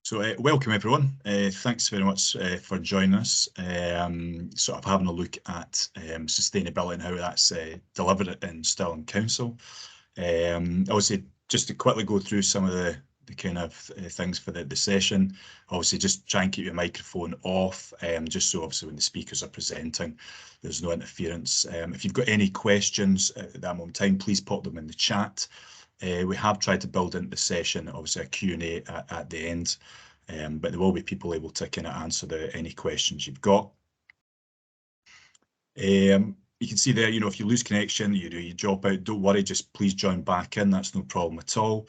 So welcome everyone. Thanks very much for joining us. Sort of having a look at sustainability and how that's delivered in Stirling Council. Obviously, just to quickly go through some of the kind of things for the session. Obviously, just try and keep your microphone off, just so obviously when the speakers are presenting, there's no interference. If you've got any questions at that moment in time, please pop them in the chat. We have tried to build into the session, obviously, a Q&A at the end, but there will be people able to kind of answer any questions you've got. You can see there, if you lose connection, you drop out, don't worry, just please join back in. That's no problem at all.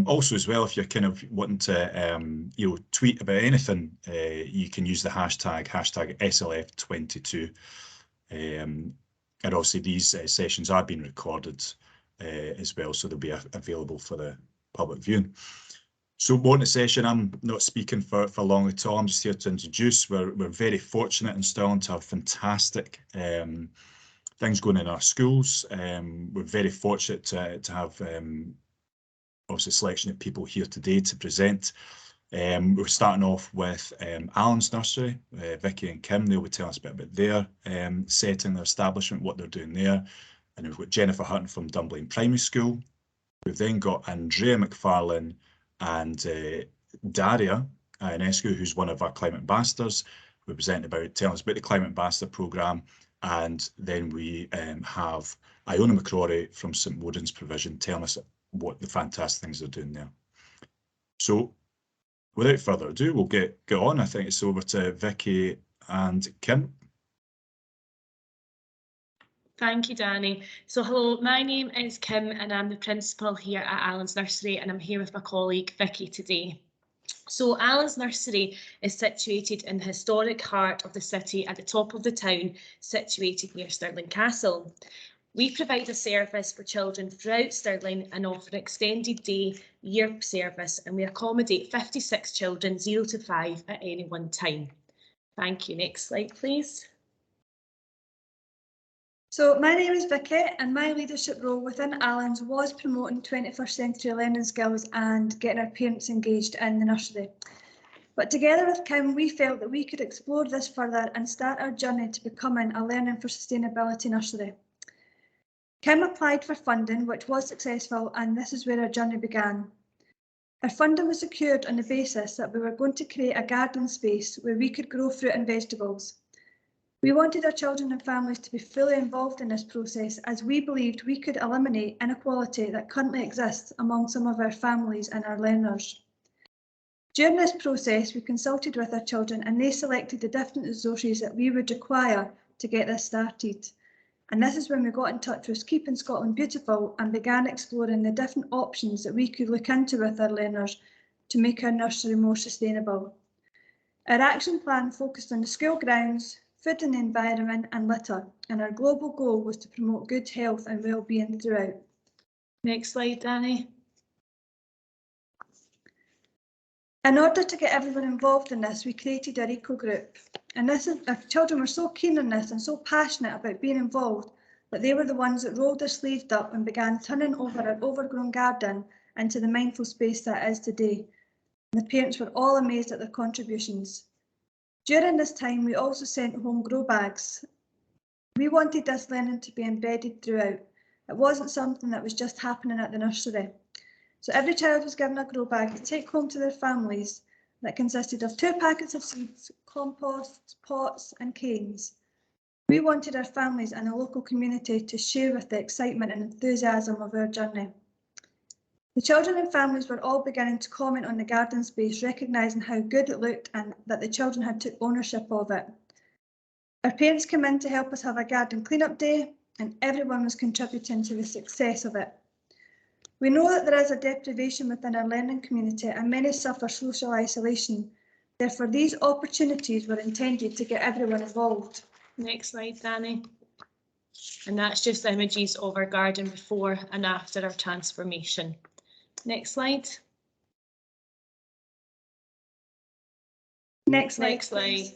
Also, as well, if you're kind of wanting to, tweet about anything, you can use the hashtag SLF22. And obviously, these sessions are being recorded as well, so they'll be available for the public viewing. So, morning session, I'm not speaking for long at all. I'm just here to introduce. We're very fortunate in Stirling to have fantastic things going in our schools. We're very fortunate to have obviously a selection of people here today to present. We're starting off with Alan's nursery. Vicky and Kim, they'll be telling us a bit about their setting, their establishment, what they're doing there. And we've got Jennifer Hutton from Dunblane Primary School. We've then got Andrea McFarlane and Daria Ionescu, who's one of our climate ambassadors. We're presenting telling us about the climate ambassador programme. And then we have Iona McCroary from St Woden's Provision telling us what the fantastic things they're doing there. So without further ado, we'll get on. I think it's over to Vicky and Kim. Thank you, Danny. So hello, my name is Kim and I'm the principal here at Alan's Nursery, and I'm here with my colleague Vicky today. So Alan's Nursery is situated in the historic heart of the city at the top of the town, situated near Stirling Castle. We provide a service for children throughout Stirling and offer an extended day year service, and we accommodate 56 children 0 to 5 at any one time. Thank you. Next slide, please. So my name is Vicky, and my leadership role within Alan's was promoting 21st century learning skills and getting our parents engaged in the nursery. But together with Kim, we felt that we could explore this further and start our journey to becoming a Learning for Sustainability nursery. Kim applied for funding, which was successful, and this is where our journey began. Our funding was secured on the basis that we were going to create a garden space where we could grow fruit and vegetables. We wanted our children and families to be fully involved in this process, as we believed we could eliminate inequality that currently exists among some of our families and our learners. During this process, we consulted with our children and they selected the different resources that we would require to get this started. And this is when we got in touch with Keeping Scotland Beautiful and began exploring the different options that we could look into with our learners to make our nursery more sustainable. Our action plan focused on the school grounds, food and the environment and litter, and our global goal was to promote good health and well-being throughout. Next slide, Danny. In order to get everyone involved in this, we created our eco group. And our children were so keen on this and so passionate about being involved that they were the ones that rolled their sleeves up and began turning over our overgrown garden into the mindful space that it is today. And the parents were all amazed at their contributions. During this time, we also sent home grow bags. We wanted this learning to be embedded throughout. It wasn't something that was just happening at the nursery. So every child was given a grow bag to take home to their families that consisted of 2 packets of seeds, compost, pots and canes. We wanted our families and the local community to share with the excitement and enthusiasm of our journey. The children and families were all beginning to comment on the garden space, recognising how good it looked and that the children had took ownership of it. Our parents came in to help us have a garden clean-up day, and everyone was contributing to the success of it. We know that there is a deprivation within our learning community and many suffer social isolation. Therefore, these opportunities were intended to get everyone involved. Next slide, Danny. And that's just images of our garden before and after our transformation. Next slide. Next slide. Next slide.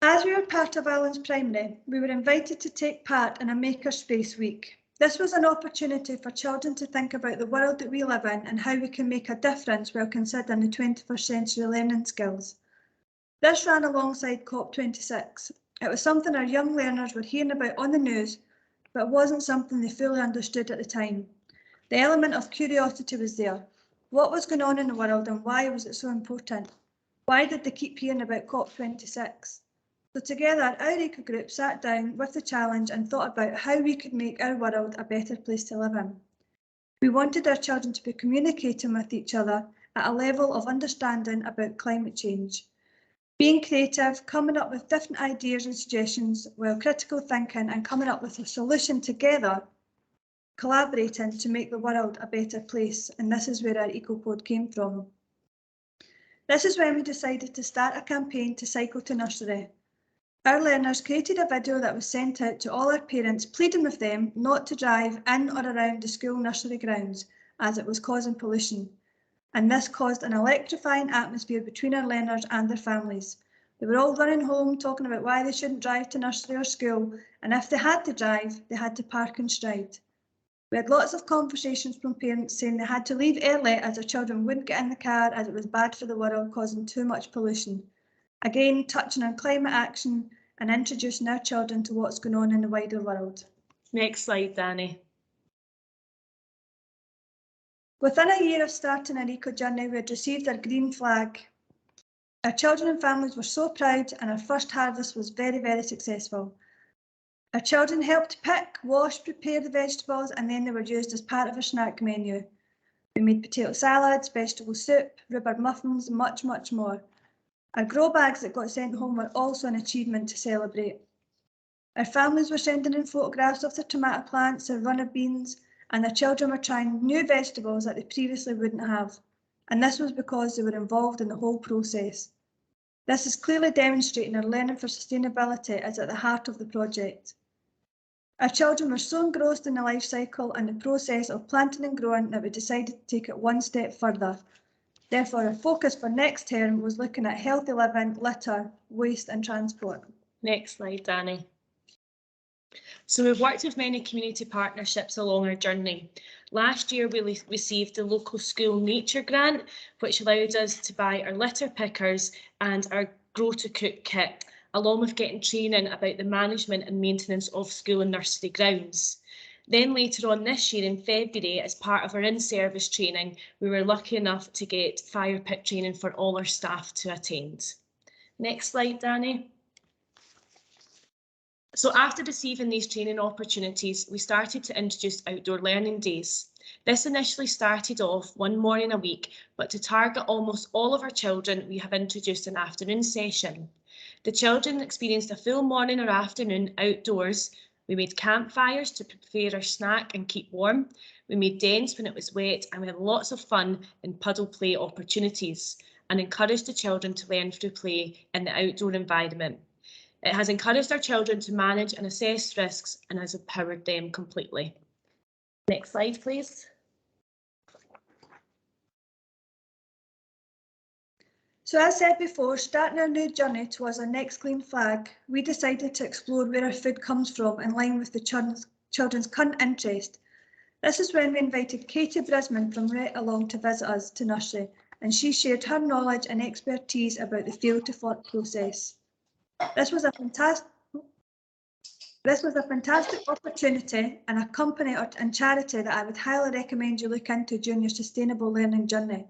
As we were part of Alan's Primary, we were invited to take part in a Makerspace Week. This was an opportunity for children to think about the world that we live in and how we can make a difference while considering the 21st century learning skills. This ran alongside COP26. It was something our young learners were hearing about on the news, but it wasn't something they fully understood at the time. The element of curiosity was there. What was going on in the world and why was it so important? Why did they keep hearing about COP26? So together, our eco group sat down with the challenge and thought about how we could make our world a better place to live in. We wanted our children to be communicating with each other at a level of understanding about climate change. Being creative, coming up with different ideas and suggestions, while critical thinking and coming up with a solution together, collaborating to make the world a better place. And this is where our EcoPod came from. This is when we decided to start a campaign to cycle to nursery. Our learners created a video that was sent out to all our parents, pleading with them not to drive in or around the school nursery grounds as it was causing pollution. And this caused an electrifying atmosphere between our learners and their families. They were all running home talking about why they shouldn't drive to nursery or school, and if they had to drive, they had to park and stride. We had lots of conversations from parents saying they had to leave early as their children wouldn't get in the car as it was bad for the world, causing too much pollution. Again, touching on climate action and introducing our children to what's going on in the wider world. Next slide, Danny. Within a year of starting our eco journey, we had received our green flag. Our children and families were so proud, and our first harvest was very, very successful. Our children helped pick, wash, prepare the vegetables, and then they were used as part of our snack menu. We made potato salads, vegetable soup, rhubarb muffins, and much, much more. Our grow bags that got sent home were also an achievement to celebrate. Our families were sending in photographs of their tomato plants, their runner beans, and their children were trying new vegetables that they previously wouldn't have. And this was because they were involved in the whole process. This is clearly demonstrating our learning for sustainability is at the heart of the project. Our children were so engrossed in the life cycle and the process of planting and growing that we decided to take it one step further. Therefore, our focus for next term was looking at healthy living, litter, waste and transport. Next slide, Danny. So we've worked with many community partnerships along our journey. Last year, we received the local school nature grant, which allowed us to buy our litter pickers and our grow to cook kit, along with getting training about the management and maintenance of school and nursery grounds. Then later on this year in February, as part of our in-service training, we were lucky enough to get fire pit training for all our staff to attend. Next slide, Danny. So after receiving these training opportunities, we started to introduce outdoor learning days. This initially started off one morning a week, but to target almost all of our children, we have introduced an afternoon session. The children experienced a full morning or afternoon outdoors. We made campfires to prepare our snack and keep warm. We made dents when it was wet, and we had lots of fun in puddle play opportunities and encouraged the children to learn through play in the outdoor environment. It has encouraged our children to manage and assess risks and has empowered them completely. Next slide, please. So as said before, starting our new journey towards our next clean flag, we decided to explore where our food comes from in line with the children's current interest. This is when we invited Katie Brisman from Ret along to visit us to nursery, and she shared her knowledge and expertise about the field to fork process. This was a fantastic opportunity and a company and charity that I would highly recommend you look into during your sustainable learning journey.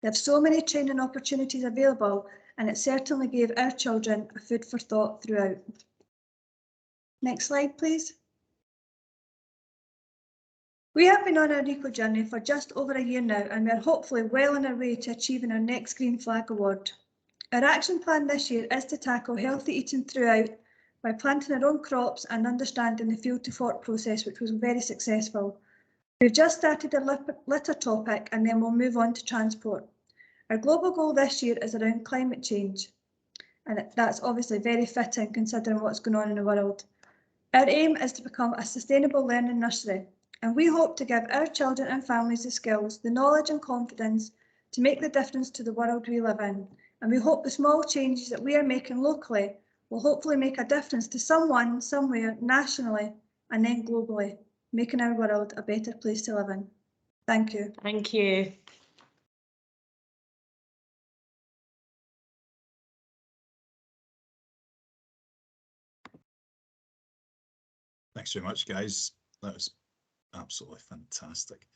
They have so many training opportunities available, and it certainly gave our children a food for thought throughout. Next slide, please. We have been on our eco journey for just over a year now, and we are hopefully well on our way to achieving our next Green Flag Award. Our action plan this year is to tackle healthy eating throughout by planting our own crops and understanding the field to fork process, which was very successful. We've just started a litter topic, and then we'll move on to transport. Our global goal this year is around climate change, and that's obviously very fitting considering what's going on in the world. Our aim is to become a sustainable learning nursery, and we hope to give our children and families the skills, the knowledge and confidence to make the difference to the world we live in. And we hope the small changes that we are making locally will hopefully make a difference to someone, somewhere, nationally, and then globally. making our world a better place to live in. Thank you. Thank you. Thanks very much, guys. That was absolutely fantastic.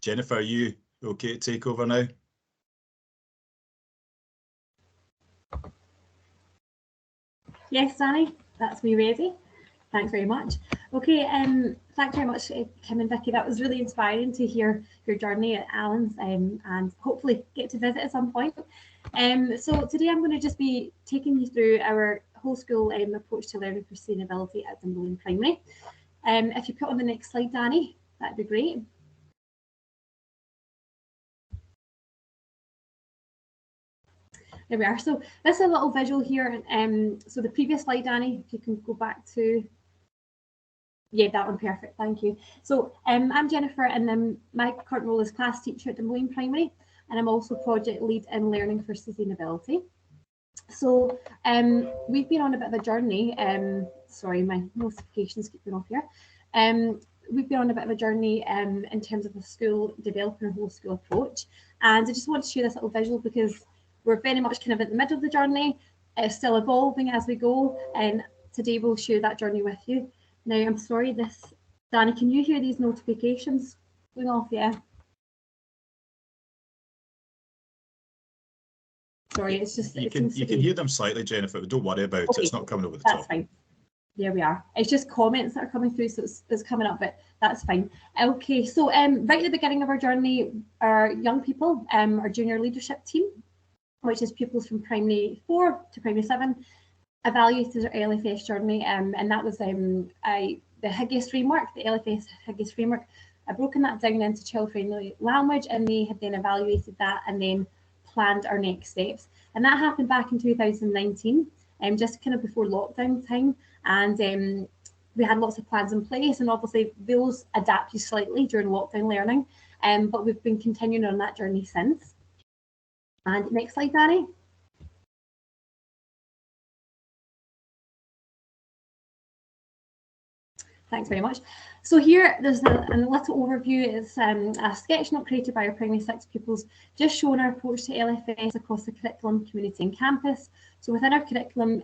Jennifer, are you okay to take over now? Yes, Danny, that's me ready. Thanks very much. Okay, thanks very much, Kim and Vicky. That was really inspiring to hear your journey at Allen's and hopefully get to visit at some point. So today I'm going to just be taking you through our whole school approach to learning for sustainability at Stirling Primary. If you put on the next slide, Danny, that'd be great. There we are. So this is a little visual here. So the previous slide, Danny, if you can go back to, yeah, that one, perfect, thank you. So I'm Jennifer, and my current role is class teacher at Stirling Primary, and I'm also project lead in learning for sustainability. So we've been on a bit of a journey. Sorry, my notifications keep going off here. We've been on a bit of a journey in terms of the school developing a whole school approach, and I just want to share this little visual because we're very much kind of at the middle of the journey. It's still evolving as we go, and today we'll share that journey with you. Now, I'm sorry, Danny, can you hear these notifications going off? Yeah. Sorry, it's just you can hear them slightly, Jennifer, but don't worry about it. It's not coming over the top. That's fine. There we are. It's just comments that are coming through, so it's coming up, but that's fine. Okay, so right at the beginning of our journey, our young people, our junior leadership team, which is pupils from primary 4 to primary 7, evaluated our LFS journey, and that was the Higgies framework, the LFS Higgies framework. I've broken that down into child-friendly language, and they had then evaluated that and then planned our next steps. And that happened back in 2019, just kind of before lockdown time, and we had lots of plans in place, and obviously those adapted slightly during lockdown learning, but we've been continuing on that journey since. And next slide, Danny. Thanks very much. So here, there's a little overview. It's a sketch note created by our primary 6 pupils, just showing our approach to LFS across the curriculum, community and campus. So within our curriculum,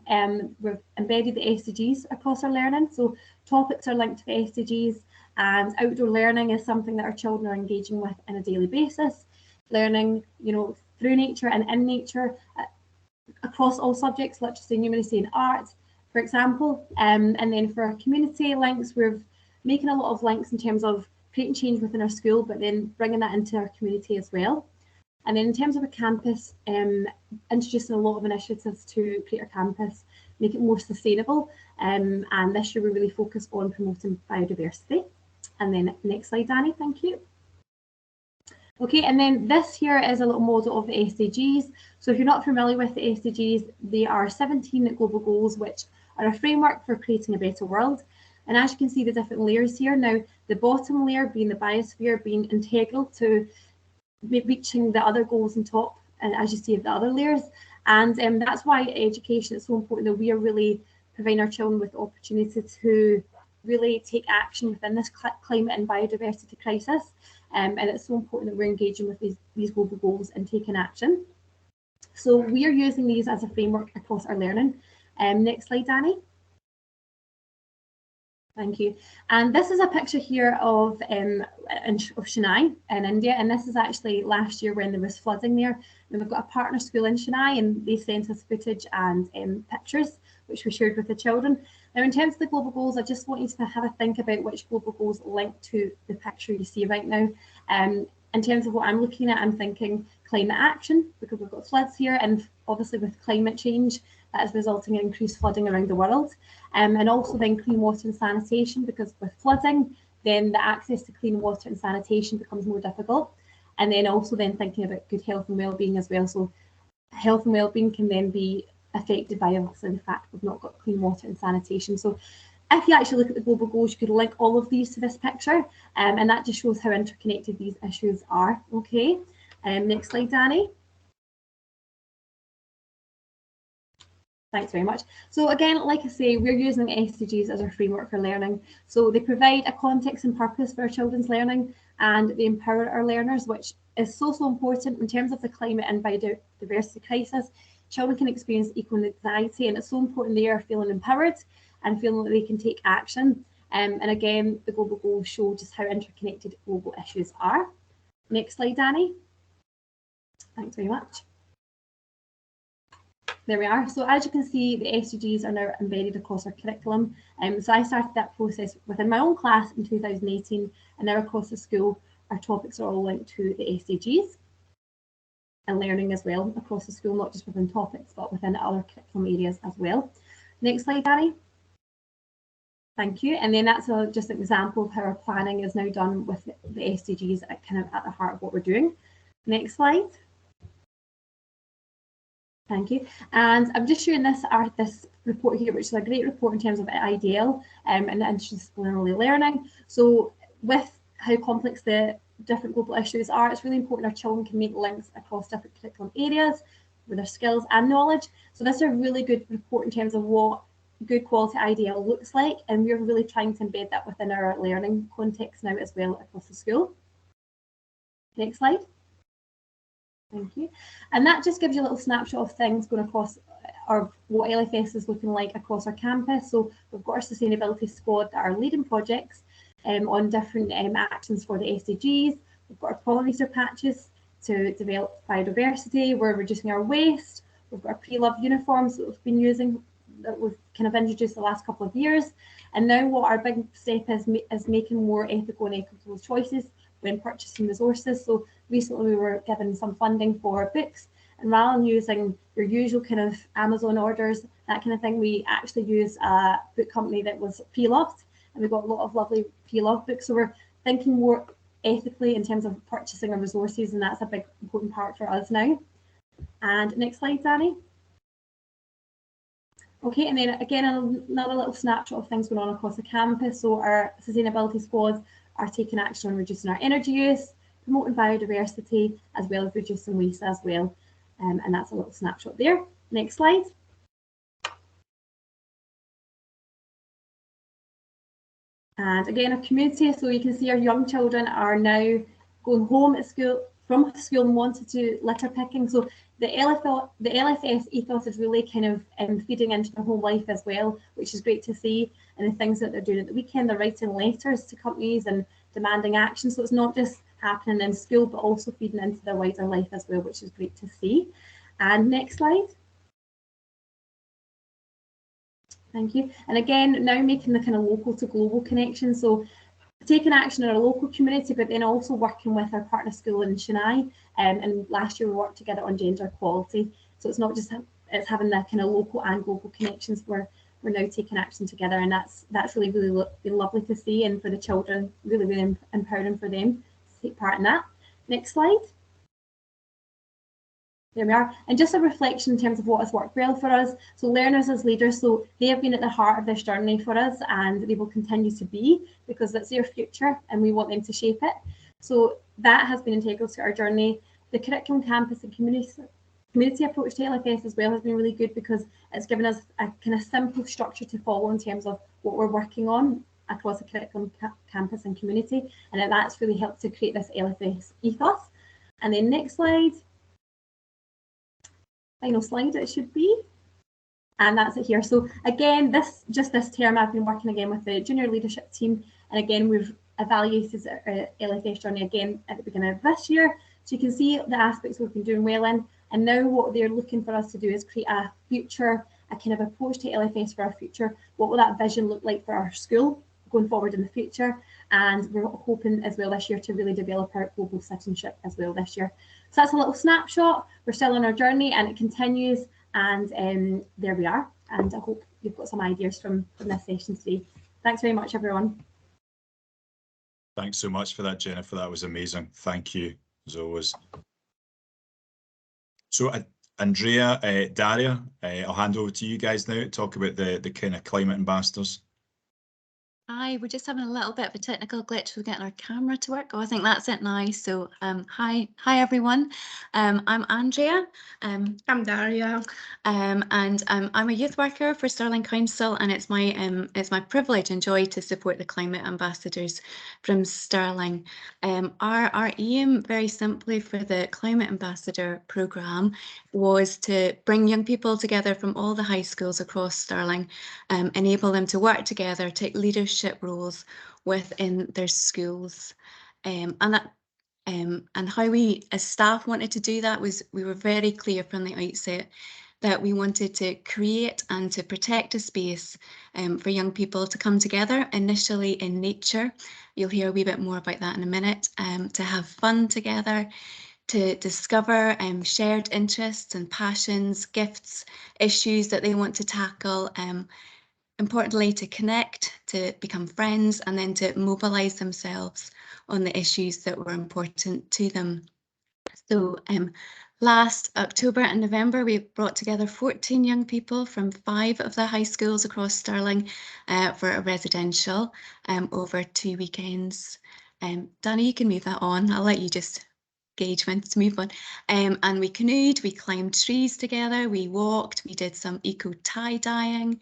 we've embedded the SDGs across our learning. So topics are linked to the SDGs, and outdoor learning is something that our children are engaging with on a daily basis. Learning, through nature and in nature across all subjects, literacy, numeracy and art, for example. And then for our community links, we're making a lot of links in terms of creating change within our school, but then bringing that into our community as well. And then in terms of a campus, introducing a lot of initiatives to create our campus, make it more sustainable. And this year we really focus on promoting biodiversity. And then next slide, Danny, thank you. Okay, and then this here is a little model of the SDGs. So if you're not familiar with the SDGs, they are 17 global goals, which are a framework for creating a better world. And as you can see, the different layers here. Now, the bottom layer being the biosphere, being integral to reaching the other goals on top, and as you see, the other layers. And that's why education is so important, that we are really providing our children with the opportunity to really take action within this climate and biodiversity crisis. And it's so important that we're engaging with these global goals and taking action. So we are using these as a framework across our learning. Next slide, Danny. Thank you. And this is a picture here of Chennai in India, and this is actually last year when there was flooding there. And we've got a partner school in Chennai, and they sent us footage and pictures, which we shared with the children. Now, in terms of the global goals, I just want you to have a think about which global goals link to the picture you see right now. In terms of what I'm looking at, I'm thinking climate action, because we've got floods here, and obviously with climate change, that is resulting in increased flooding around the world. And also then clean water and sanitation, because with flooding, then the access to clean water and sanitation becomes more difficult. And then also then thinking about good health and well-being as well. So health and well-being can then be affected by obviously the fact we've not got clean water and sanitation. So if you actually look at the global goals, you could link all of these to this picture, and that just shows how interconnected these issues are. Okay, next slide, Danny. Thanks very much. So again, like I say, we're using SDGs as our framework for learning. So they provide a context and purpose for our children's learning, and they empower our learners, which is so important in terms of the climate and biodiversity crisis. Children can experience equal anxiety, and it's so important they are feeling empowered and feeling that they can take action. And again, the global goals show just how interconnected global issues are. Next slide, Danny. Thanks very much. There we are. So as you can see, the SDGs are now embedded across our curriculum. So I started that process within my own class in 2018, and now across the school, our topics are all linked to the SDGs and learning as well across the school, not just within topics, but within other curriculum areas as well. Next slide, Danny. Thank you. And then that's just an example of how our planning is now done with the SDGs kind of at the heart of what we're doing. Next slide. Thank you. And I'm just showing this report here, which is a great report in terms of IDL and interdisciplinary learning. So with how complex the different global issues are, it's really important our children can make links across different curriculum areas with their skills and knowledge. So this is a really good report in terms of what good quality IDL looks like, and we're really trying to embed that within our learning context now as well across the school. Next slide. Thank you. And that just gives you a little snapshot of things going across, or what LFS is looking like across our campus. So we've got our sustainability squad that are leading projects on different actions for the SDGs. We've got our pollinator patches to develop biodiversity. We're reducing our waste. We've got our pre-loved uniforms that we've been using, that we've kind of introduced the last couple of years. And now what our big step is making more ethical and equitable choices when purchasing resources. So recently we were given some funding for books, and rather than using your usual kind of Amazon orders, that kind of thing, we actually use a book company that was pre-loved, and we got a lot of lovely pre-loved books. So we're thinking more ethically in terms of purchasing our resources, and that's a big important part for us now. And next slide, Danny. Okay, and then again, another little snapshot of things going on across the campus. So our sustainability squads are taking action on reducing our energy use, promoting biodiversity, as well as reducing waste as well. And that's a little snapshot there. Next slide. And again, our community. So you can see our young children are now going home at school, from school, and wanted to litter picking. So the LFS ethos is really kind of feeding into their home life as well, which is great to see. And the things that they're doing at the weekend, they're writing letters to companies and demanding action. So it's not just happening in school, but also feeding into their wider life as well, which is great to see. And next slide. Thank you. And again, now making the kind of local to global connection. So taking action in our local community, but then also working with our partner school in Chennai. And last year we worked together on gender equality. So it's not just it's having that kind of local and global connections where we're now taking action together, and that's really been lovely to see, and for the children, really empowering for them to take part in that. Next slide. There we are. And just a reflection in terms of what has worked well for us. So learners as leaders, so they have been at the heart of this journey for us, and they will continue to be, because that's their future and we want them to shape it. So that has been integral to our journey. The curriculum, campus and community approach to LFS as well has been really good, because it's given us a kind of simple structure to follow in terms of what we're working on across the curriculum, campus and community. And that's really helped to create this LFS ethos. And then next slide. Final slide it should be, and that's it here. So again, this term I've been working again with the junior leadership team, and again we've evaluated our LFS journey again at the beginning of this year, so you can see the aspects we've been doing well in, and now what they're looking for us to do is create a future, a kind of approach to LFS for our future. What will that vision look like for our school going forward in the future? And we're hoping as well this year to really develop our global citizenship as well this year. So that's a little snapshot. We're still on our journey and it continues, and there we are. And I hope you've got some ideas from this session today. Thanks very much, everyone. Thanks so much for that, Jennifer. That was amazing. Thank you, as always. So Andrea, Daria, I'll hand over to you guys now to talk about the kind of climate ambassadors. Hi, we're just having a little bit of a technical glitch with getting our camera to work. Oh, I think that's it now. So, hi everyone. I'm Andrea. I'm Daria. And I'm a youth worker for Stirling Council, and it's my privilege and joy to support the climate ambassadors from Stirling. Our aim, very simply, for the Climate Ambassador programme was to bring young people together from all the high schools across Stirling, enable them to work together, take leadership roles within their schools, and how we as staff wanted to do that was we were very clear from the outset that we wanted to create and to protect a space for young people to come together, initially in nature. You'll hear a wee bit more about that in a minute, to have fun together, to discover shared interests and passions, gifts, issues that they want to tackle, importantly to connect, to become friends, and then to mobilise themselves on the issues that were important to them. So last October and November, we brought together 14 young people from 5 of the high schools across Stirling for a residential over 2 weekends. Danny, you can move that on. I'll let you just gauge when to move on. And we canoed, we climbed trees together, we walked, we did some eco tie-dyeing,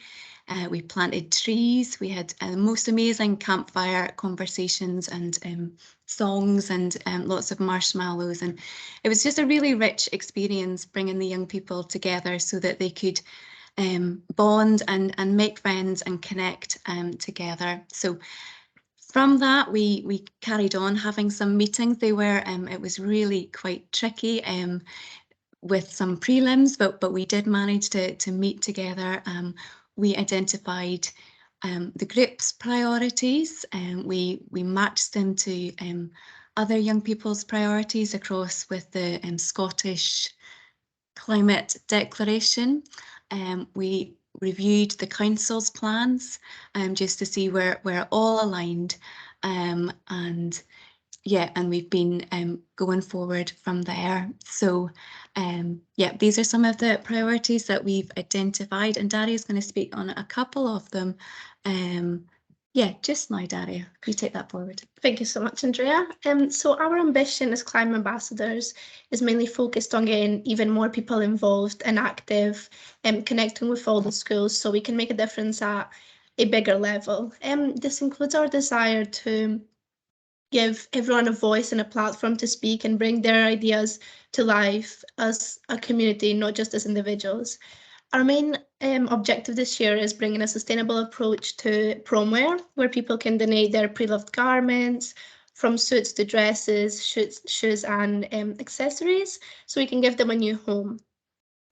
we planted trees, we had the most amazing campfire conversations and songs and lots of marshmallows, and it was just a really rich experience bringing the young people together so that they could bond and make friends and connect together. So from that, we carried on having some meetings. They were it was really quite tricky with some prelims, but we did manage to meet together. We identified the group's priorities, and we matched them to other young people's priorities across with the Scottish Climate Declaration. We reviewed the council's plans just to see where we're all aligned, and we've been going forward from there. So yeah, these are some of the priorities that we've identified, and Daria's going to speak on a couple of them. Yeah, just now, Daria, can you take that forward? Thank you so much, Andrea. So our ambition as climate ambassadors is mainly focused on getting even more people involved and active and connecting with all the schools so we can make a difference at a bigger level. This includes our desire to give everyone a voice and a platform to speak and bring their ideas to life as a community, not just as individuals. Our main objective this year is bringing a sustainable approach to prom wear, where people can donate their pre-loved garments, from suits to dresses, shoes and accessories, so we can give them a new home.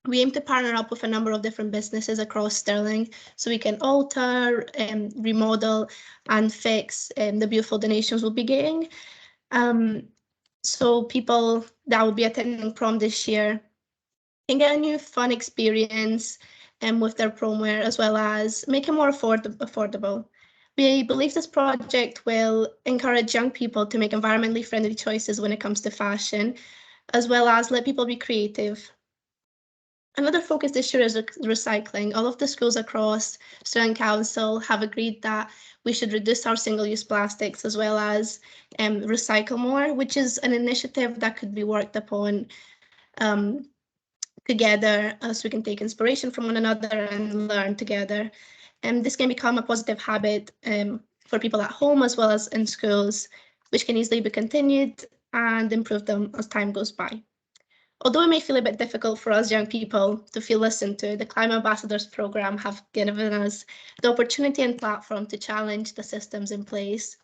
We aim to partner up with a number of different businesses across Stirling so we can alter, remodel and fix the beautiful donations we'll be getting. So people that will be attending prom this year can get a new fun experience with their prom wear, as well as make it more affordable. We believe this project will encourage young people to make environmentally friendly choices when it comes to fashion, as well as let people be creative. Another focus this year is recycling. All of the schools across Stirling Council have agreed that we should reduce our single-use plastics as well as recycle more, which is an initiative that could be worked upon together so we can take inspiration from one another and learn together. And this can become a positive habit for people at home as well as in schools, which can easily be continued and improve them as time goes by. Although it may feel a bit difficult for us young people to feel listened to, the Climate Ambassadors Programme have given us the opportunity and platform to challenge the systems in place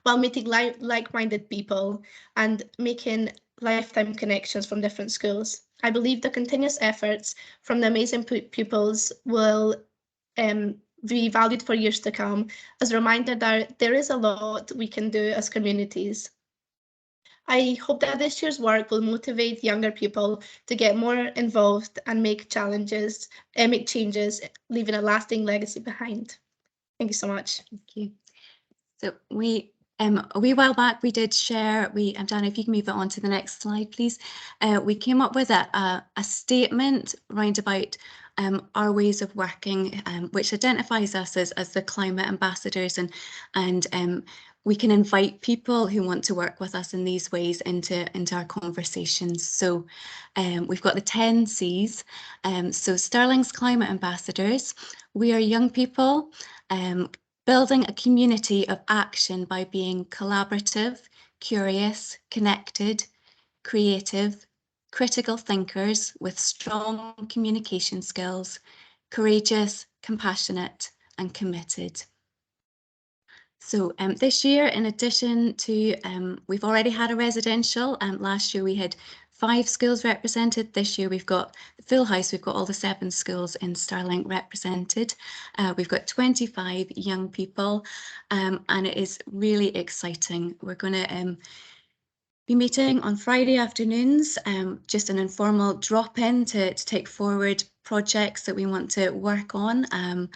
while meeting like-minded people and making lifetime connections from different schools. I believe the continuous efforts from the amazing pupils will be valued for years to come as a reminder that there is a lot we can do as communities. I hope that this year's work will motivate younger people to get more involved and make changes, leaving a lasting legacy behind. Thank you so much. Thank you. So we A wee while back, we did share, Dan, if you can move it on to the next slide, please. We came up with a statement round about our ways of working, which identifies us as the climate ambassadors, and we can invite people who want to work with us in these ways into our conversations. So we've got the 10 C's. So Stirling's climate ambassadors, we are young people building a community of action by being collaborative, curious, connected, creative, critical thinkers with strong communication skills, courageous, compassionate, and committed. So this year, in addition to, we've already had a residential. Last year we had 5 schools represented. This year we've got the full house. We've got all the 7 schools in Stirling represented. We've got 25 young people, and it is really exciting. We're going to be meeting on Friday afternoons, just an informal drop-in to take forward projects that we want to work on, and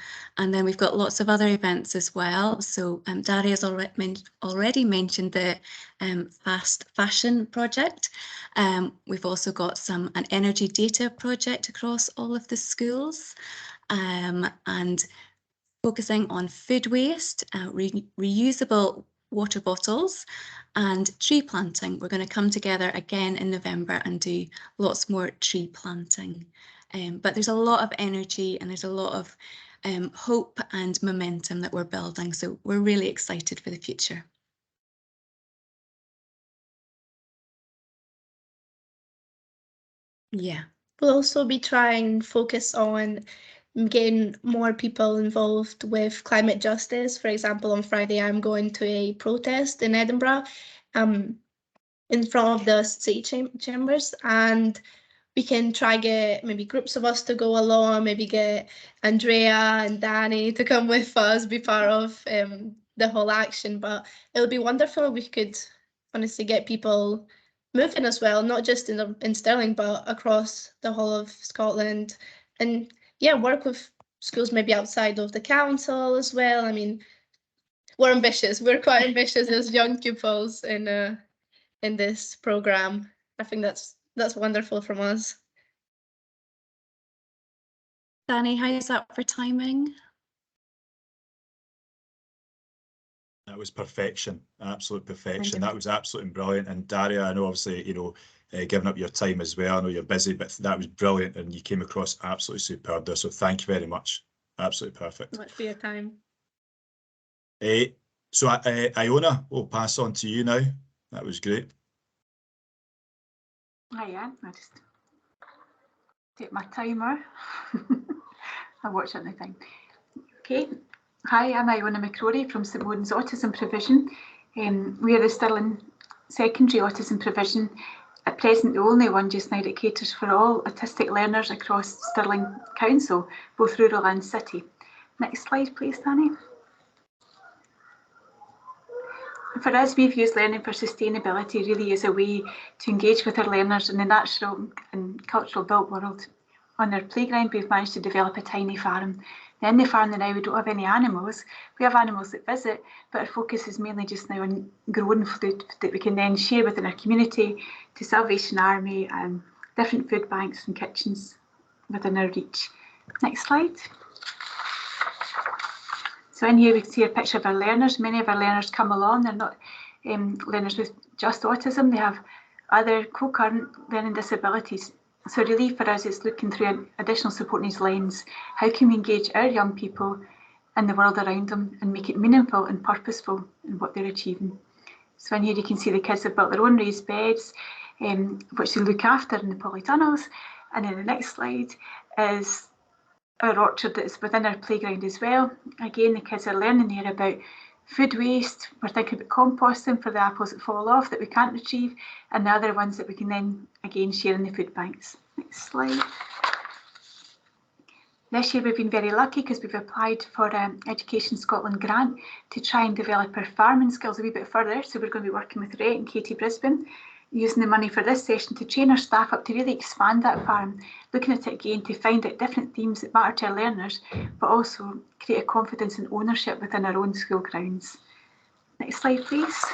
then we've got lots of other events as well. So Daria's already mentioned the fast fashion project. We've also got an energy data project across all of the schools, and focusing on food waste, reusable water bottles, and tree planting. We're going to come together again in November and do lots more tree planting. But there's a lot of energy and there's a lot of hope and momentum that we're building. So we're really excited for the future. Yeah. We'll also be trying to focus on getting more people involved with climate justice. For example, on Friday, I'm going to a protest in Edinburgh in front of the city chambers, and we can try get maybe groups of us to go along, maybe get Andrea and Danny to come with us, be part of the whole action. But it'll be wonderful if we could honestly get people moving as well, not just in Stirling, but across the whole of Scotland. And yeah, work with schools maybe outside of the council as well. I mean, we're ambitious. We're quite ambitious as young pupils in this program. I think that's wonderful from us. Danny, how's that for timing? That was perfection, absolute perfection. That was absolutely brilliant. And Daria, I know obviously, giving up your time as well. I know you're busy, but that was brilliant and you came across absolutely superb there. So thank you very much. Absolutely perfect. Much for your time. So Iona, we'll pass on to you now. That was great. Hiya, I just take my timer. I watch anything. Okay. Hi, I'm Iona McCroary from St Maudens Autism Provision. We are the Stirling Secondary Autism Provision, at present the only one just now that caters for all autistic learners across Stirling Council, both rural and city. Next slide please, Danny. For us, we've used learning for sustainability really as a way to engage with our learners in the natural and cultural built world. On our playground, we've managed to develop a tiny farm. Now, in the farm now, we don't have any animals. We have animals that visit, but our focus is mainly just now on growing food that we can then share within our community to Salvation Army and different food banks and kitchens within our reach. Next slide. So in here we can see a picture of our learners. Many of our learners come along. They're not learners with just autism. They have other co-current learning disabilities. So really for us, it's looking through an additional support needs lens. How can we engage our young people in the world around them and make it meaningful and purposeful in what they're achieving? So in here you can see the kids have built their own raised beds, which they look after in the polytunnels. And then the next slide is our orchard that is within our playground as well. Again, the kids are learning here about food waste. We're thinking about composting for the apples that fall off that we can't retrieve, and the other ones that we can then again share in the food banks. Next slide. This year we've been very lucky because we've applied for an Education Scotland grant to try and develop our farming skills a wee bit further. So we're going to be working with Rhett and Katie Brisbane, using the money for this session to train our staff up to really expand that farm, looking at it again to find out different themes that matter to our learners, but also create a confidence and ownership within our own school grounds. Next slide, please.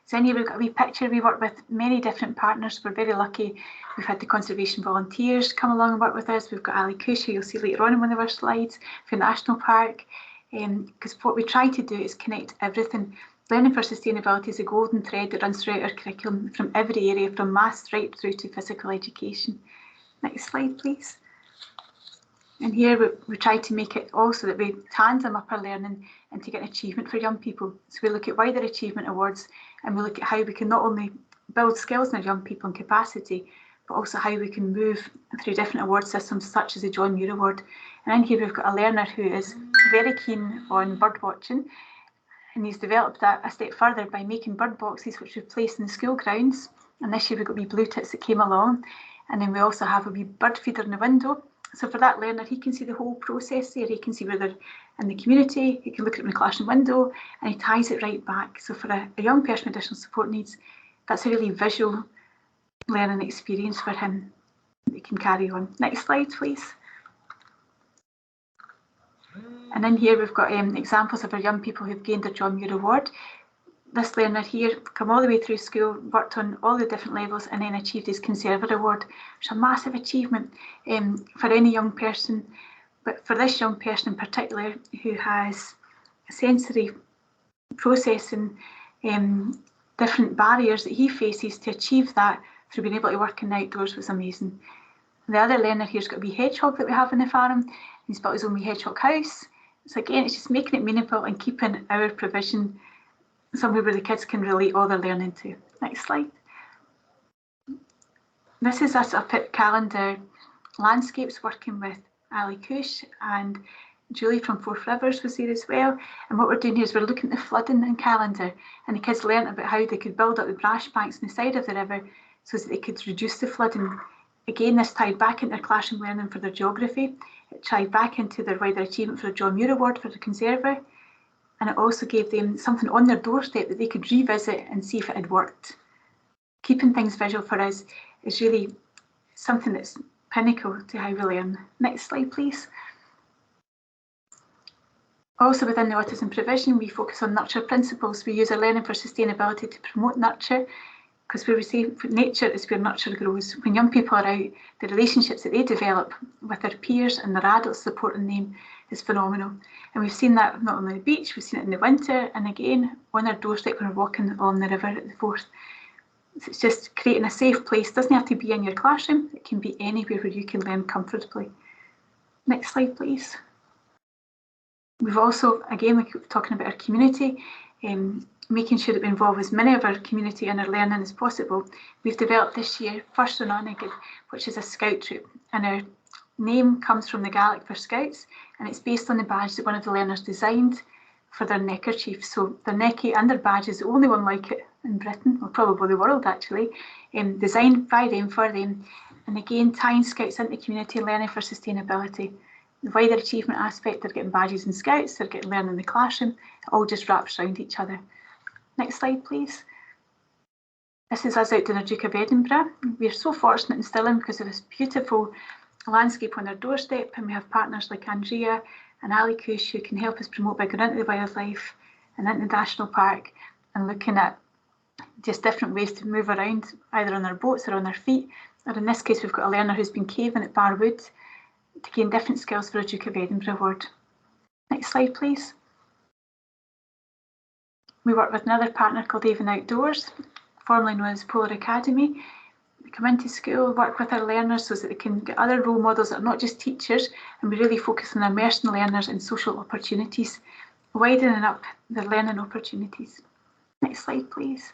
So in here we've got a wee picture. We work with many different partners. We're very lucky. We've had the conservation volunteers come along and work with us. We've got Ali Kush, who you'll see later on in one of our slides, for the National Park. Because what we try to do is connect everything. Learning for sustainability is a golden thread that runs throughout our curriculum from every area, from maths right through to physical education. Next slide, please. And here we try to make it also that we tandem up our learning and to get an achievement for young people. So we look at wider achievement awards and we look at how we can not only build skills in our young people and capacity, but also how we can move through different award systems such as the John Muir Award. And in here we've got a learner who is very keen on bird watching, and he's developed that a step further by making bird boxes which we've placed in the school grounds. And this year we've got wee blue tits that came along, and then we also have a wee bird feeder in the window. So for that learner, he can see the whole process there. He can see where they're in the community, he can look at it in the classroom window, and he ties it right back. So for a young person with additional support needs, that's a really visual learning experience for him that he can carry on. Next slide, please. And in here we've got examples of our young people who've gained their John Muir Award. This learner here come all the way through school, worked on all the different levels, and then achieved his Conserver Award, which is a massive achievement for any young person, but for this young person in particular who has sensory processing different barriers that he faces, to achieve that through being able to work in the outdoors was amazing. The other learner here's got a wee hedgehog that we have in the farm. He's built his own wee hedgehog house. So again, it's just making it meaningful and keeping our provision somewhere where the kids can relate all their learning to. Next slide. This is us up at Calendar Landscapes working with Ali Kush, and Julie from Forth Rivers was there as well. And what we're doing here is we're looking at the flooding in Calendar, and the kids learnt about how they could build up the brash banks on the side of the river so that they could reduce the flooding. Again, this tied back into their classroom learning for their geography. It tied back into their wider achievement for the John Muir Award for the Conserver. And it also gave them something on their doorstep that they could revisit and see if it had worked. Keeping things visual for us is really something that's pinnacle to how we learn. Next slide, please. Also within the autism provision, we focus on nurture principles. We use our learning for sustainability to promote nurture, because where we say nature is where nurture grows. When young people are out, the relationships that they develop with their peers and their adults supporting them is phenomenal. And we've seen that not only on the beach, we've seen it in the winter, and again on our doorstep when we're walking along the river at the Forth. It's just creating a safe place. It doesn't have to be in your classroom, it can be anywhere where you can learn comfortably. Next slide, please. We've also, again, we keep talking about our community, making sure that we involve as many of our community in our learning as possible. We've developed this year First on Onagin, which is a scout troop, and our name comes from the Gaelic for Scouts, and it's based on the badge that one of the learners designed for their neckerchief. So their necky and their badge is the only one like it in Britain, or probably the world actually, designed by them for them. And again, tying Scouts into community learning for sustainability. The wider achievement aspect, they're getting badges in Scouts, they're getting learning in the classroom, it all just wraps around each other. Next slide, please. This is us out doing our Duke of Edinburgh. We're so fortunate in Stirling because of this beautiful landscape on our doorstep, and we have partners like Andrea and Ali Kush who can help us promote by going into the wildlife and into the national park and looking at just different ways to move around, either on our boats or on our feet. Or in this case, we've got a learner who's been caving at Barwood to gain different skills for a Duke of Edinburgh Award. Next slide, please. We work with another partner called Avon Outdoors, formerly known as Polar Academy. We come into school, work with our learners so that they can get other role models that are not just teachers, and we really focus on immersing learners in social opportunities, widening up their learning opportunities. Next slide, please.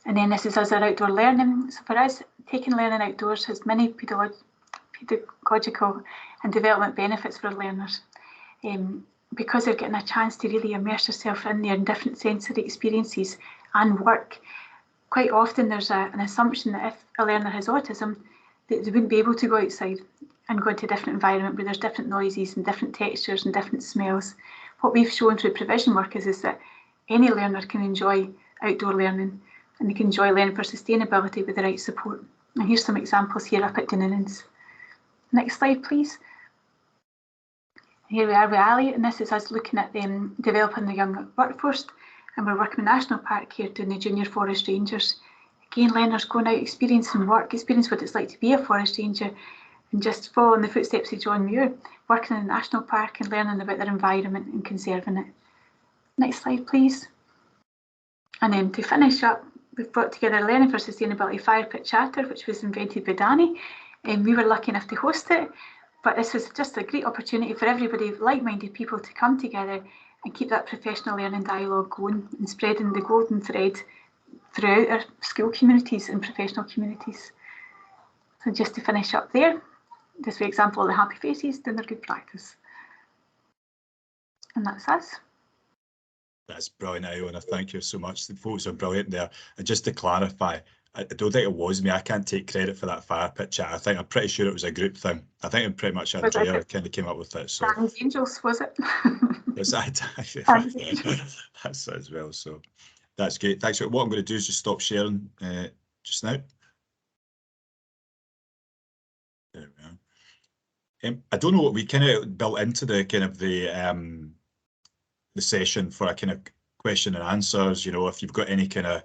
And then this is us, our outdoor learning. So for us, taking learning outdoors has many pedagogical and development benefits for learners. Because they're getting a chance to really immerse yourself in there in different sensory experiences and work. Quite often there's an assumption that if a learner has autism, that they wouldn't be able to go outside and go into a different environment where there's different noises and different textures and different smells. What we've shown through provision work is that any learner can enjoy outdoor learning, and they can enjoy learning for sustainability with the right support. And here's some examples here up at Dunningham's. Next slide, please. Here we are with Ali, and this is us looking at them developing the young workforce, and we're working in National Park here doing the Junior Forest Rangers. Again, learners going out, experiencing work, experience what it's like to be a forest ranger, and just following the footsteps of John Muir, working in the National Park and learning about their environment and conserving it. Next slide, please. And then to finish up, we've brought together a Learning for Sustainability Fire Pit Charter, which was invented by Danny, and we were lucky enough to host it. But this was just a great opportunity for everybody, like-minded people, to come together and keep that professional learning dialogue going and spreading the golden thread throughout our school communities and professional communities. So just to finish up there, this is an example of the happy faces doing their good practice. And that's us. That's brilliant, Iona. Thank you so much. The folks are brilliant there. And just to clarify, I don't think it was me. I can't take credit for that fire pit chat. I'm pretty sure it was a group thing. I think it pretty much Andrea kind of came up with it. So Dan's Angels, was it? was that? That's as well. So that's great. Thanks. What I'm going to do is just stop sharing just now. There we are. I don't know what we kind of built into the kind of the session for a kind of question and answers. You know, if you've got any kind of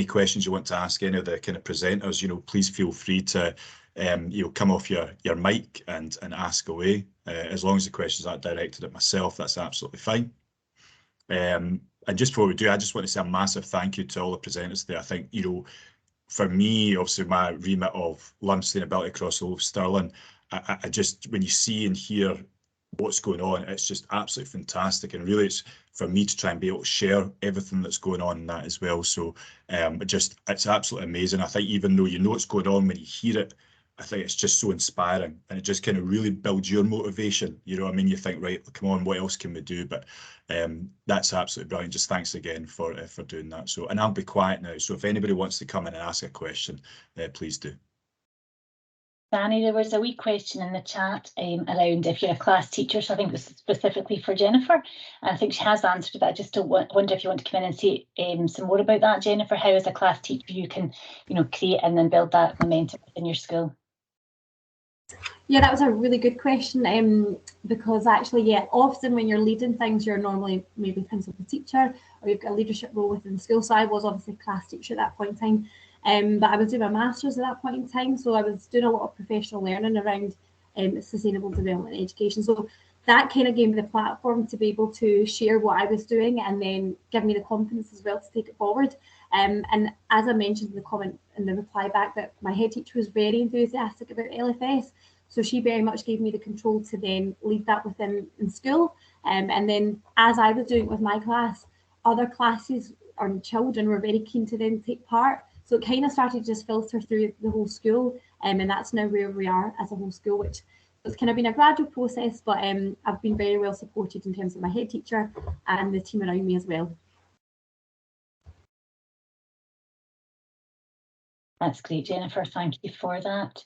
questions you want to ask any of the kind of presenters, you know, please feel free to you know, come off your mic and ask away. As long as the questions aren't directed at myself, that's absolutely fine. And just before we do, I just want to say a massive thank you to all the presenters there. I think, you know, for me, obviously my remit of London sustainability across the whole of Stirling, I just, when you see and hear what's going on, it's just absolutely fantastic, and really it's for me to try and be able to share everything that's going on in that as well. So it's absolutely amazing. I think even though you know what's going on, when you hear it, I think it's just so inspiring, and it just kind of really builds your motivation. You know what I mean? You think, right, come on, what else can we do? But that's absolutely brilliant. Just thanks again for doing that. So, and I'll be quiet now. So if anybody wants to come in and ask a question, please do. Danny, there was a wee question in the chat around if you're a class teacher, so I think it was specifically for Jennifer, and I think she has answered that. Just to wonder if you want to come in and say some more about that, Jennifer, how as a class teacher you can, you know, create and then build that momentum within your school. Yeah, that was a really good question, because actually, yeah, often when you're leading things, you're normally maybe principal teacher or you've got a leadership role within the school. So I was obviously a class teacher at that point in time. But I was doing my master's at that point in time, so I was doing a lot of professional learning around sustainable development and education. So that kind of gave me the platform to be able to share what I was doing and then give me the confidence as well to take it forward. And as I mentioned in the comment in the reply back, that my head teacher was very enthusiastic about LFS, so she very much gave me the control to then lead that within in school. And then as I was doing it with my class, other classes or children were very keen to then take part. So it kind of started to just filter through the whole school, and that's now where we are as a whole school, which it's kind of been a gradual process, but I've been very well supported in terms of my head teacher and the team around me as well. That's great, Jennifer. Thank you for that.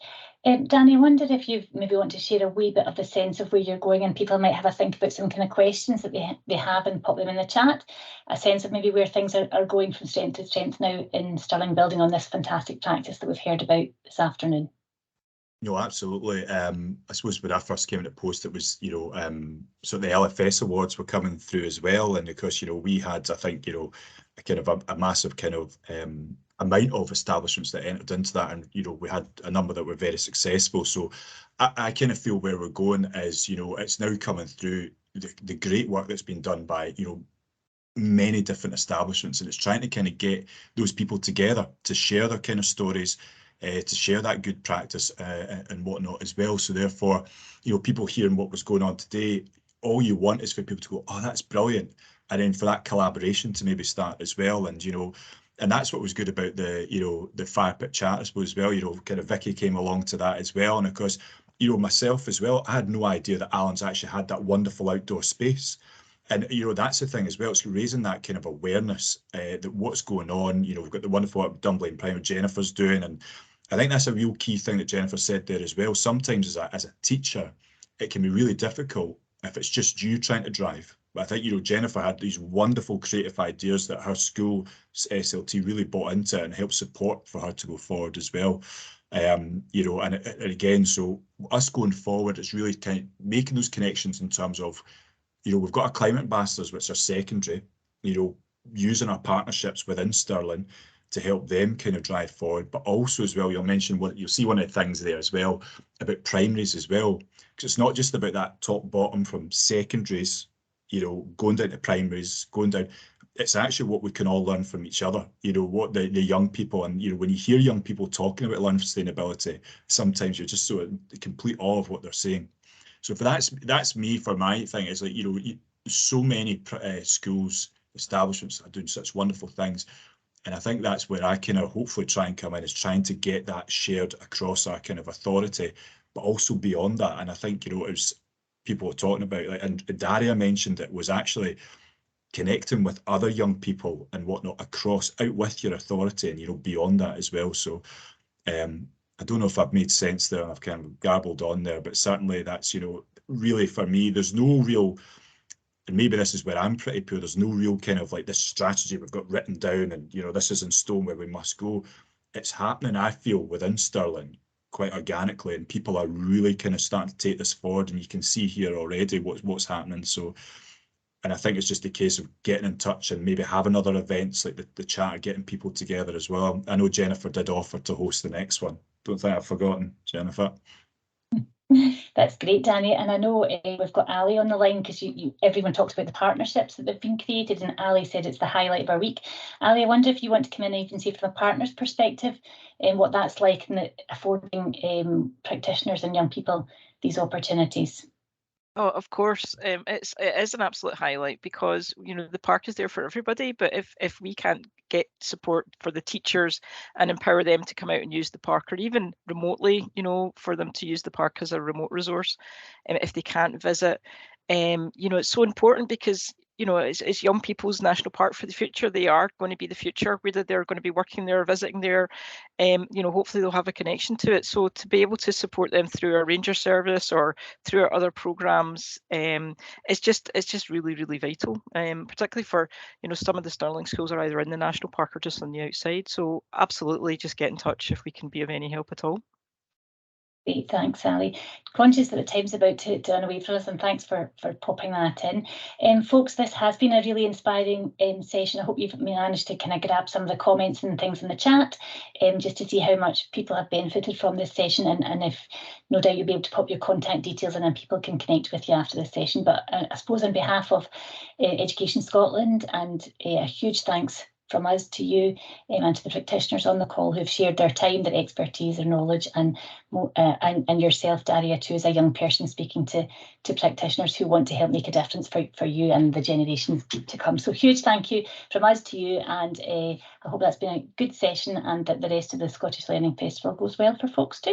Danny, I wondered if you maybe want to share a wee bit of the sense of where you're going, and people might have a think about some kind of questions that they have and pop them in the chat. A sense of maybe where things are going from strength to strength now in Stirling, building on this fantastic practice that we've heard about this afternoon. No, absolutely. I suppose when I first came into post, it was, you know, so the LFS awards were coming through as well, and of course, you know, we had, I think, you know, a kind of a massive kind of amount of establishments that entered into that, and you know, we had a number that were very successful. So I kind of feel where we're going is, you know, it's now coming through the great work that's been done by, you know, many different establishments, and it's trying to kind of get those people together to share their kind of stories, to share that good practice and whatnot as well. So therefore, you know, people hearing what was going on today, all you want is for people to go, oh, that's brilliant, and then for that collaboration to maybe start as well. And you know, and that's what was good about the, you know, the fire pit chat, I suppose, as well. You know, kind of Vicky came along to that as well, and of course, you know, myself as well, I had no idea that Alan's actually had that wonderful outdoor space. And, you know, that's the thing as well, it's raising that kind of awareness that what's going on. You know, we've got the wonderful work Dunblane Primary Jennifer's doing, and I think that's a real key thing that Jennifer said there as well. Sometimes as a teacher, it can be really difficult if it's just you trying to drive. But I think, you know, Jennifer had these wonderful creative ideas that her school SLT really bought into and helped support for her to go forward as well. You know, and again, so us going forward, it's really kind of making those connections in terms of, you know, we've got our climate ambassadors, which are secondary, you know, using our partnerships within Stirling to help them kind of drive forward, but also as well, you'll see one of the things there as well about primaries as well, because it's not just about that top bottom from secondaries, you know, going down to primaries, going down. It's actually what we can all learn from each other, you know, what the young people, and, you know, when you hear young people talking about learning sustainability, sometimes you're just so in complete awe of what they're saying. So for that's me for my thing, is like, you know, so many schools, establishments are doing such wonderful things. And I think that's where I kind of hopefully try and come in, is trying to get that shared across our kind of authority, but also beyond that. And I think, you know, it was people were talking about, like, and Daria mentioned it, was actually connecting with other young people and whatnot across, out with your authority, and, you know, beyond that as well. So I don't know if I've made sense there, and I've kind of garbled on there, but certainly that's, you know, really for me, there's no real, and maybe this is where I'm pretty poor, there's no real kind of like this strategy we've got written down and, you know, this is in stone where we must go. It's happening, I feel, within Stirling quite organically, and people are really kind of starting to take this forward, and you can see here already what's happening. So, and I think it's just a case of getting in touch and maybe having other events like the chat, getting people together as well. I know Jennifer did offer to host the next one. Don't think I've forgotten, Jennifer. That's great, Danny. And I know we've got Ali on the line, because everyone talks about the partnerships that have been created, and Ali said it's the highlight of our week. Ali, I wonder if you want to come in and even see from a partner's perspective and what that's like in affording practitioners and young people these opportunities. Oh, of course, it is an absolute highlight, because, you know, the park is there for everybody, but if we can't get support for the teachers and empower them to come out and use the park, or even remotely, you know, for them to use the park as a remote resource, and if they can't visit, you know, it's so important, because, you know, it's young people's national park for the future. They are going to be the future, whether they're going to be working there, visiting there, you know, hopefully they'll have a connection to it. So to be able to support them through our ranger service or through our other programs, it's just really, really vital, particularly for, you know, some of the Stirling schools are either in the national park or just on the outside. So absolutely, just get in touch if we can be of any help at all. Great, thanks, Ali. Conscious that the time's about to run away from us, and thanks for popping that in. Folks, this has been a really inspiring session. I hope you've managed to kind of grab some of the comments and things in the chat, just to see how much people have benefited from this session, and if, no doubt, you'll be able to pop your contact details in and people can connect with you after this session. But I suppose on behalf of Education Scotland, and a huge thanks from us to you and to the practitioners on the call who've shared their time, their expertise, their knowledge, and yourself, Daria, too, as a young person speaking to practitioners who want to help make a difference for you and the generations to come. So huge thank you from us to you, and I hope that's been a good session, and that the rest of the Scottish Learning Festival goes well for folks too.